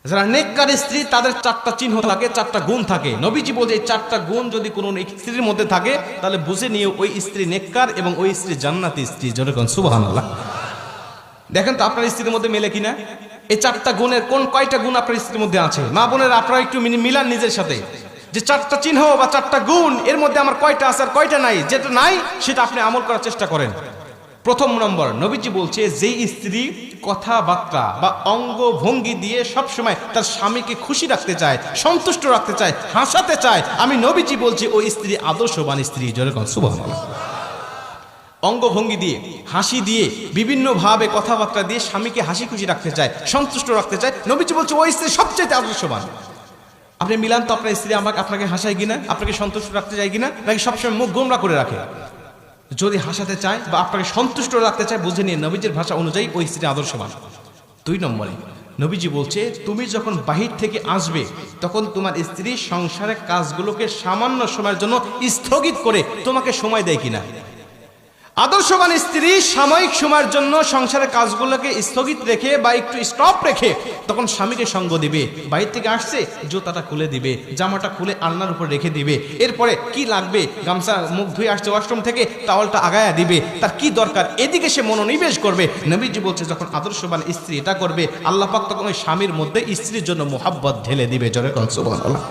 যারা নেককার স্ত্রী তাদের চারটা চিহ্ন থাকে, চারটা গুণ থাকে। নবীজি বলছে এই চারটা গুণ যদি কোনো স্ত্রীর মধ্যে থাকে তাহলে বুঝে নিয়ে ওই স্ত্রী নেককার এবং ওই স্ত্রী জান্নাতি স্ত্রী। যেরকম সুবহানাল্লাহ। দেখেন তো আপনার স্ত্রীর মধ্যে মেলে কিনা এই চারটা গুণের কয়টা গুণ আপনার স্ত্রীর মধ্যে আছে? মা বোনেরা আপনারা একটু মিলান নিজের সাথে, যে চারটা চিহ্ন বা চারটা গুণ এর মধ্যে আমার কয়টা আছে আর কয়টা নাই। যেটা নাই সেটা আপনি আমল করার চেষ্টা করেন। প্রথম নম্বর, নবীজি বলছে যেই স্ত্রী কথাবার্তা বা অঙ্গ ভঙ্গি দিয়ে সবসময় তার স্বামীকে খুশি রাখতে চায়, সন্তুষ্ট রাখতে চায়, হাসাতে চায়, আমি নবীজি বলছি ওই স্ত্রী আদর্শবান স্ত্রী। যেরকম সুবহানাল্লাহ। অঙ্গভঙ্গি দিয়ে, হাসি দিয়ে, বিভিন্নভাবে কথাবার্তা দিয়ে স্বামীকে হাসি খুশি রাখতে চায়, সন্তুষ্ট রাখতে চায়, নবীজি বলছে ওই স্ত্রী সবচেয়ে আদর্শবান। আপনি মিলান তো আপনার স্ত্রী আপনাকে হাসায় কিনা, আপনাকে সন্তুষ্ট রাখতে চায় কিনা, নাকি সবসময় মুখ গোমরা করে রাখে? যদি হাসাতে চায় বা আপনাকে সন্তুষ্ট রাখতে চায় বুঝে নিয়ে নবীজির ভাষা অনুযায়ী ওই স্ত্রী আদর্শবান। 2 নম্বরে নবীজি বলছে তুমি যখন বাহির থেকে আসবে তখন তোমার স্ত্রী সংসারের কাজগুলোকে সামান্য সময়ের জন্য স্থগিত করে তোমাকে সময় দেয় কিনা। আদর্শবান স্ত্রী সাময়িক সময়ের জন্য সংসারের কাজগুলোকে স্থগিত রেখে বা একটু স্টপ রেখে তখন স্বামীকে সঙ্গ দিবে। বাইরে থেকে আসছে জুতাটা খুলে দিবে, জামাটা খুলে আলনার উপর রেখে দিবে, এরপরে কি লাগবে গামছা মুখ ধুয়ে আসছে ওয়াশরুম থেকে টাওয়ালটা আগায়া দিবে, তার কি দরকার এদিকে সে মনোনিবেশ করবে। নবীজি বলছে যখন আদর্শবান স্ত্রী এটা করবে আল্লাহ পাক তখন ওই স্বামীর মধ্যে স্ত্রীর জন্য মোহাব্বত ঢেলে দিবে। জোরে কোন সুবহানাল্লাহ।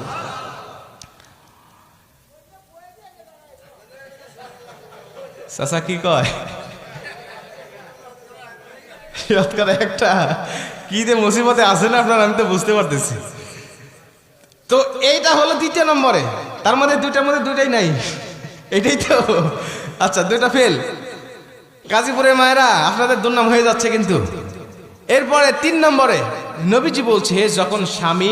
চাচা কি কয় একটা কি যে মুসিবতে আছে না আপনার, আমি তো বুঝতে পারতেছি। তো এইটা হলো 2 নম্বরে, তার মধ্যে 2টার মধ্যে 2টাই নাই, এটাই তো। আচ্ছা 2টা ফেল। গাজীপুরের মায়েরা আপনাদের দুর্নাম হয়ে যাচ্ছে কিন্তু। এরপরে 3 নম্বরে নবীজি বলছে যখন স্বামী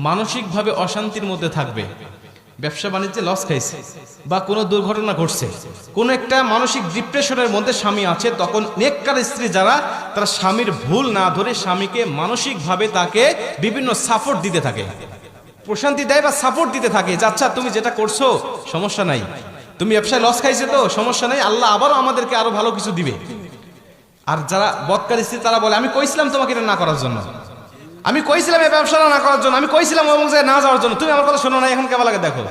মানসিকভাবে অশান্তির মধ্যে থাকবে, ব্যবসা বাণিজ্যে লস খাইছে বা কোনো দুর্ঘটনা ঘটছে, কোনো একটা মানসিক ডিপ্রেশনের মধ্যে স্বামী আছে, তখন নেককার স্ত্রী যারা তারা স্বামীর ভুল না ধরে স্বামীকে মানসিকভাবে তাকে বিভিন্ন সাপোর্ট দিতে থাকে, প্রশান্তি দেয় বা সাপোর্ট দিতে থাকে যে আচ্ছা তুমি যেটা করছো সমস্যা নাই, তুমি ব্যবসায় লস খাইছে তো সমস্যা নাই, আল্লাহ আবারও আমাদেরকে আরো ভালো কিছু দিবে। আর যারা বদকার স্ত্রী তারা বলে আমি কইছিলাম তোমাকে এটা না করার জন্য, আমি কইছিলাম এই ব্যবসাটা না করার জন্য, আমি কইছিলাম অমুক জায়গায় না যাওয়ার জন্য, তুমি আমার কথা শোনো না, এখন কেমন লাগে দেখো।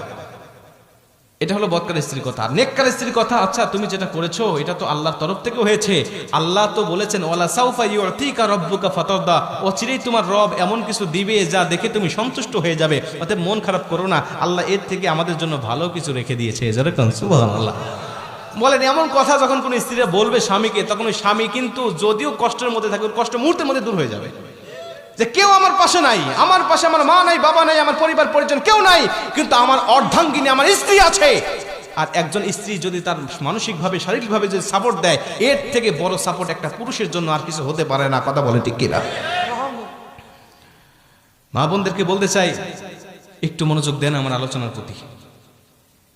এটা হলো বদকার স্ত্রীর কথা। আর নেককার স্ত্রীর কথা আচ্ছা তুমি যেটা করেছো এটা তো আল্লাহর তরফ থেকে হয়েছে, আল্লাহ তো বলেছেন ওয়ালা সাউফা ইউতিকা রাব্বুকা ফাতারদা, অচিরেই তোমার রব এমন কিছু দিবে যা দেখে তুমি সন্তুষ্ট হয়ে যাবে, অতএব মন খারাপ করো না, আল্লাহ এর থেকে আমাদের জন্য ভালো কিছু রেখে দিয়েছে। যেরকম সুবহানাল্লাহ। বলেন এমন কথা যখন কোন স্ত্রীরা বলবে স্বামীকে, তখন ওই স্বামী কিন্তু যদিও কষ্টের মধ্যে থাকে কষ্ট মুহূর্তের মধ্যে দূর হয়ে যাবে, যে কেউ আমার পাশে নাই, আমার পাশে আমার মা নাই, বাবা নাই, আমার পরিবার পরিজন কেউ নাই, কিন্তু আমার অর্ধাঙ্গিনী আমার স্ত্রী আছে। আর একজন স্ত্রী যদি তার মানসিকভাবে শারীরিকভাবে যদি সাপোর্ট দেয়, এর থেকে বড় সাপোর্ট একটা পুরুষের জন্য আর কিছু হতে পারে না। কথা বলে ঠিক কিনা? মা বোনদেরকে বলতে চাই একটু মনোযোগ দেন আমার আলোচনার প্রতি।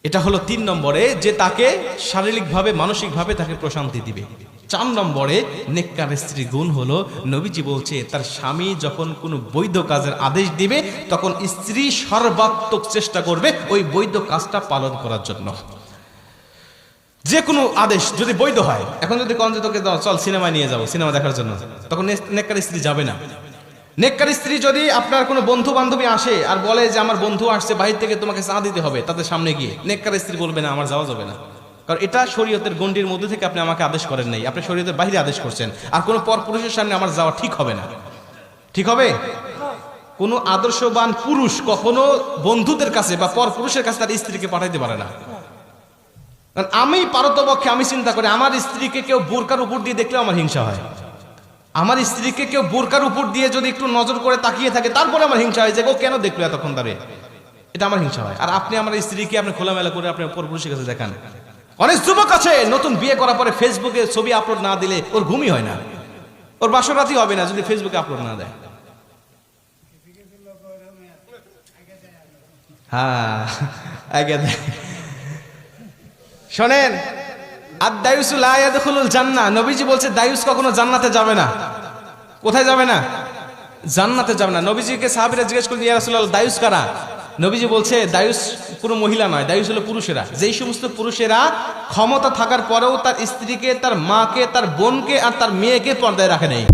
এটা হলো 3 নম্বরে যে তাকে শারীরিকভাবে মানসিকভাবে তাকে প্রশান্তি দিবে। 4 নম্বরে নেককার স্ত্রী গুণ হলো নবীজি বলছে তার স্বামী যখন কোনো বৈধ কাজের আদেশ দিবে তখন স্ত্রী সর্বাত্মক চেষ্টা করবে ওই বৈধ কাজটা পালন করার জন্য। যে কোনো আদেশ যদি বৈধ হয়, এখন যদি কোন তোকে চল সিনেমায় নিয়ে যাবো সিনেমা দেখার জন্য, তখন নেককার স্ত্রী যাবে না। নেককার স্ত্রী যদি আপনার কোনো বন্ধু বান্ধবী আসে আর বলে যে আমার বন্ধু আসছে বাহির থেকে তোমাকে চা দিতে হবে, তাদের সামনে গিয়ে নেককার স্ত্রী বলবে না আমার যাওয়া যাবে না, কারণ এটা শরীয়তের গণ্ডির মধ্যে থেকে আপনি আমাকে আদেশ করেন নাই, আপনি শরীয়তের বাইরে আদেশ করছেন, আর কোনো পরপুরুষের সামনে আমার যাওয়া ঠিক হবে না। ঠিক হবে? কোনো আদর্শবান পুরুষ কখনো বন্ধুদের কাছে বা পরপুরুষের কাছে তার স্ত্রীকে পাঠাইতে পারে না। কারণ আমি পারতপক্ষে আমি চিন্তা করি আমার স্ত্রীকে কেউ বোরকার উপর দিয়ে দেখলে আমার হিংসা হয়, আমার স্ত্রীকে কেউ বোরকার উপর দিয়ে যদি একটু নজর করে তাকিয়ে থাকে তারপরে আমার হিংসা হয় যে ও কেন দেখলো এতক্ষণ ধরে, এটা আমার হিংসা হয়। আর আপনি আমার স্ত্রীকে আপনি খোলামেলা করে আপনি পরপুরুষের কাছে দেখান। অনেক যুবক আছে নতুন বিয়ে করার পরে ফেসবুকে ছবি আপলোড না দিলে ওর ঘুমই হয় না, ওর বাসর রাতই হবে না যদি ফেসবুকে আপলোড না দেয়। হ্যাঁ আগে শোনেন, আর দায়ুসু লা ইয়াদখুলুল জান্নাহ, নবীজি বলছে দায়ুস কখনো জান্নাতে যাবে না। কোথায় যাবে না? জান্নাতে যাবে না। নবীজিকে সাহাবীরা জিজ্ঞেস করলেন ইয়া রাসূলুল্লাহ দায়ুস কারা? নবীজি বলছে দায়ুস কোনো মহিলা নয়, দায়ুস হলো পুরুষেরা। যেই সমস্ত পুরুষেরা ক্ষমতা থাকার পরেও তার স্ত্রীকে, তার মাকে, তার বোনকে আর তার মেয়েকে পর্দায় রাখে নাই।